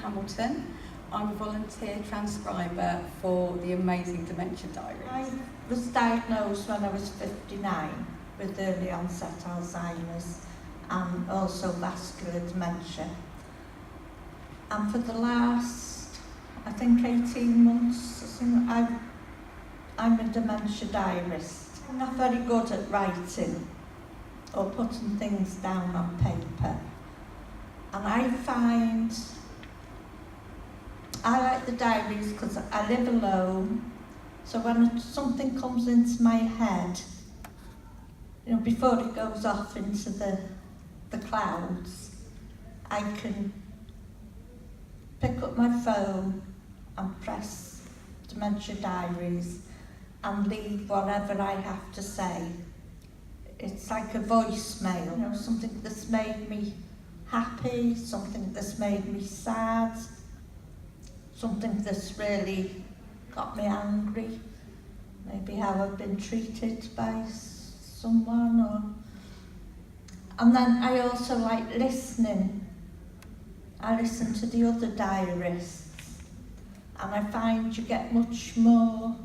Hamilton. I'm a volunteer transcriber for the amazing Dementia Diaries. I was diagnosed when I was 59 with early onset Alzheimer's and also vascular dementia. And for the last, I think 18 months, I'm a dementia diarist. I'm not very good at writing or putting things down on paper. And I find I like the diaries because I live alone, so when something comes into my head, before it goes off into the clouds, I can pick up my phone and press Dementia Diaries and leave whatever I have to say. It's like a voicemail, something that's made me happy, something that's made me sad, something that's really got me angry, maybe how I've been treated by someone, and then I also like listening. I listen to the other diarists, and I find you get much more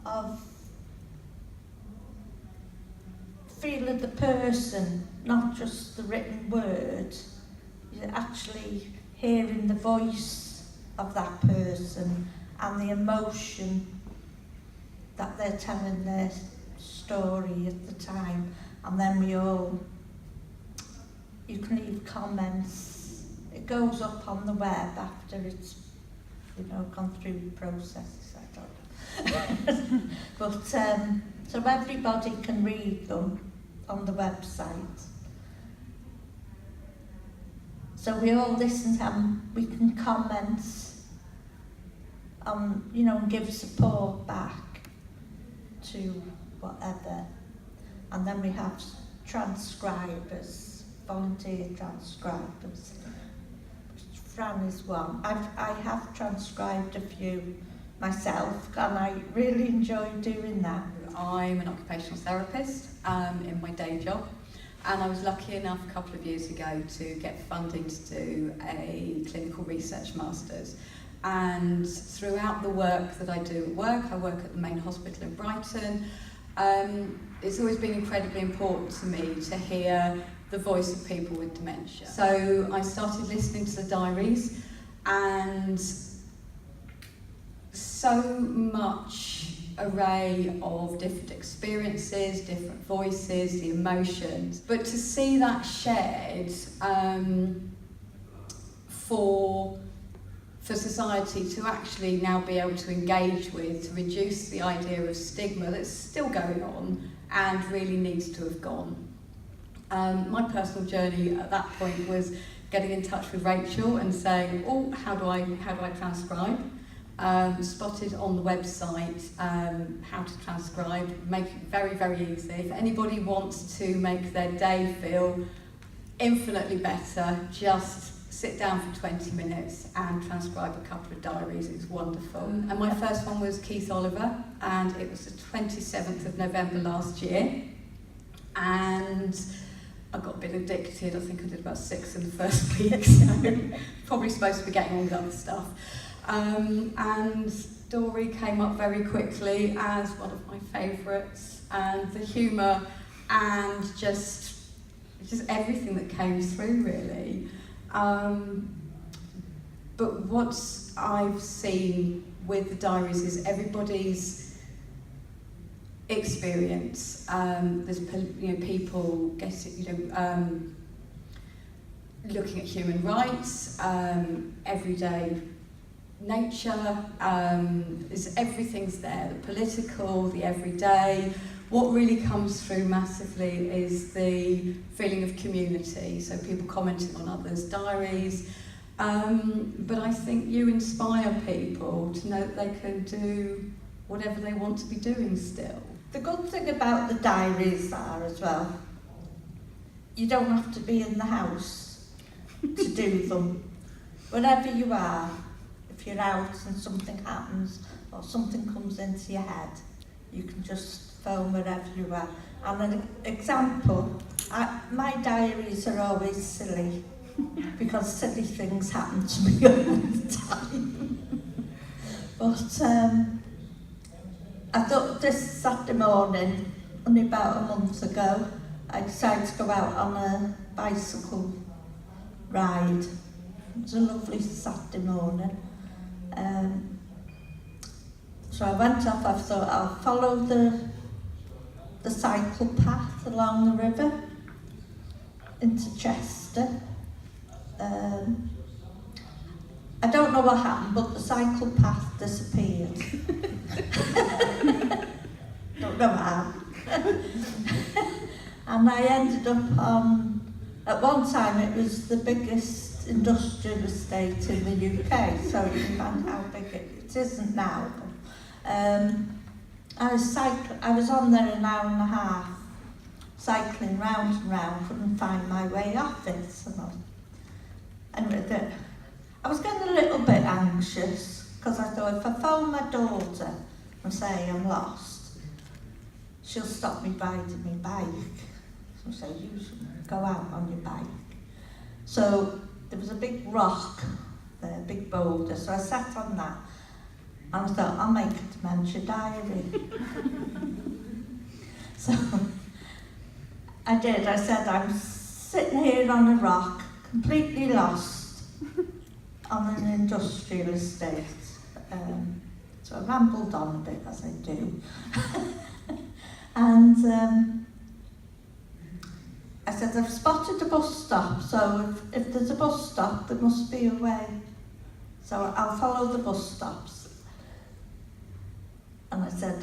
of feel of the person, not just the written word. You're actually hearing the voice of that person and the emotion that they're telling their story at the time. And then you can leave comments. It goes up on the web after it's gone through the processes, I don't know. But so everybody can read them on the website. So we all listen to them, we can comment and give support back to whatever. And then we have transcribers, volunteer transcribers. Fran is one. I have transcribed a few myself, and I really enjoy doing that. I'm an occupational therapist in my day job, and I was lucky enough a couple of years ago to get funding to do a clinical research master's. And throughout the work that I do at work, I work at the main hospital in Brighton. It's always been incredibly important to me to hear the voice of people with dementia. So I started listening to the diaries, and so much array of different experiences, different voices, the emotions. But to see that shared for society to actually now be able to engage with, to reduce the idea of stigma that's still going on and really needs to have gone. My personal journey at that point was getting in touch with Rachel and saying, how do I transcribe? Spotted on the website how to transcribe, make it very, very easy. If anybody wants to make their day feel infinitely better, just sit down for 20 minutes and transcribe a couple of diaries. It's wonderful. And my first one was Keith Oliver, and it was the 27th of November last year. And I got a bit addicted. I think I did about 6 in the first week, so probably supposed to be getting on with other stuff. And Dory came up very quickly as one of my favourites, and the humour and just everything that came through, really. But what I've seen with the diaries is everybody's experience. There's people looking at human rights, everyday nature, everything's there, the political, the everyday. What really comes through massively is the feeling of community, so people commenting on others' diaries. But I think you inspire people to know that they can do whatever they want to be doing still. The good thing about the diaries are as well, you don't have to be in the house to do them. Wherever you are, if you're out and something happens or something comes into your head, you can just phone wherever you are. And an example, my diaries are always silly. because silly things happen to me all the time. But I thought this Saturday morning, only about a month ago, I decided to go out on a bicycle ride. It was a lovely Saturday morning. So I went off, I thought I'll follow the cycle path along the river into Chester. I don't know what happened, but the cycle path disappeared. Don't know how. And I ended up on, at one time it was the biggest industrial estate in the UK, so you can find how big it isn't now. I was on there an hour and a half, cycling round and round, couldn't find my way off it. And I was getting a little bit anxious, because I thought if I phone my daughter and say I'm lost, she'll stop me riding my bike. So say, you should go out on your bike. So there was a big rock there, a big boulder, so I sat on that and I thought, I'll make a Dementia diary. So I did. I said, I'm sitting here on a rock, completely lost, on an industrial estate. So I rambled on a bit, as I do. And I said, I've spotted a bus stop, so if there's a bus stop, there must be a way. So I'll follow the bus stops. And I said,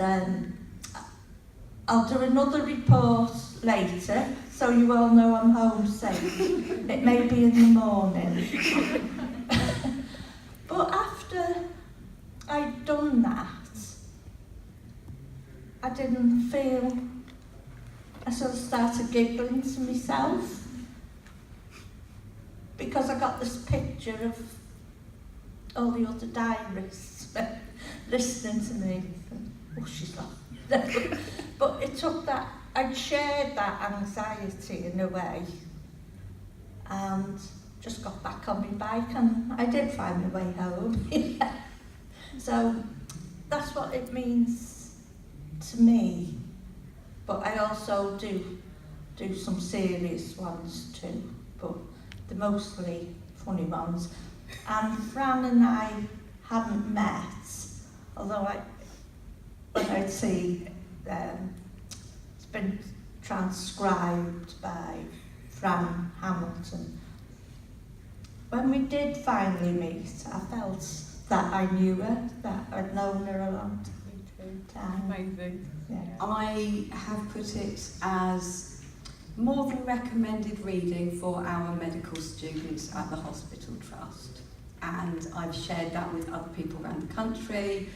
I'll do another report later, so you all know I'm home safe. It may be in the morning. But after I'd done that, I didn't feel, I sort of started giggling to myself, because I got this picture of all the other diaries listening to me. Oh, she's laughing. But it took that, I'd shared that anxiety in a way, and just got back on my bike, and I did find my way home. So that's what it means to me. But I also do some serious ones too, but they're mostly funny ones. And Fran and I hadn't met, although when I'd see it's been transcribed by Fran Hamilton. When we did finally meet, I felt that I knew her, that I'd known her a long time. Amazing. Yeah. I have put it as more than recommended reading for our medical students at the hospital trust, and I've shared that with other people around the country.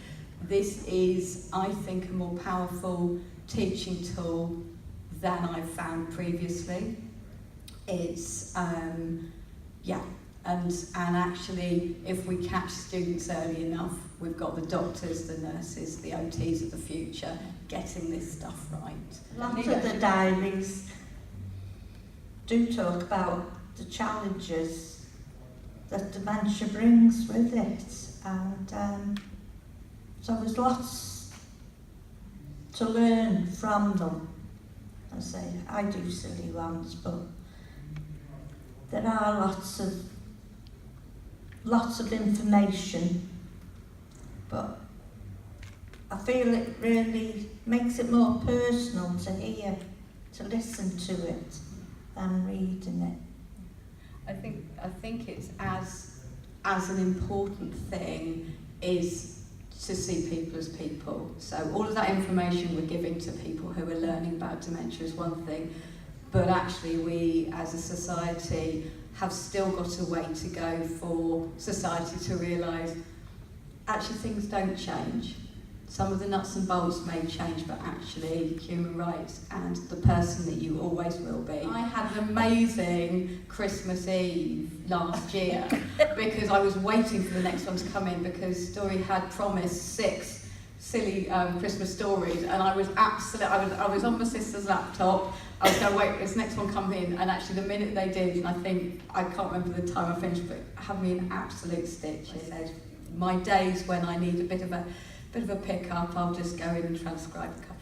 This is, I think, a more powerful teaching tool than I've found previously. It's and actually, if we catch students early enough, we've got the doctors, the nurses, the OTs of the future getting this stuff right. Lots of the diaries do talk about the challenges that dementia brings with it, and so there's lots to learn from them. I say, I do silly ones, but there are lots of information, but I feel it really makes it more personal to hear, to listen to it, than reading it. I think it's as an important thing is to see people as people. So all of that information we're giving to people who are learning about dementia is one thing, but actually we as a society have still got a way to go for society to realise actually things don't change. Some of the nuts and bolts may change, but actually human rights and the person that you always will be. I had an amazing Christmas Eve last year because I was waiting for the next one to come in, because Dory had promised 6 silly Christmas stories, and I was on my sister's laptop. I was going to wait for this next one come in, and actually the minute they did, and I can't remember the time I finished, but it had me in absolute stitch. I said, my days when I need a bit of a pick up, I'll just go in and transcribe a couple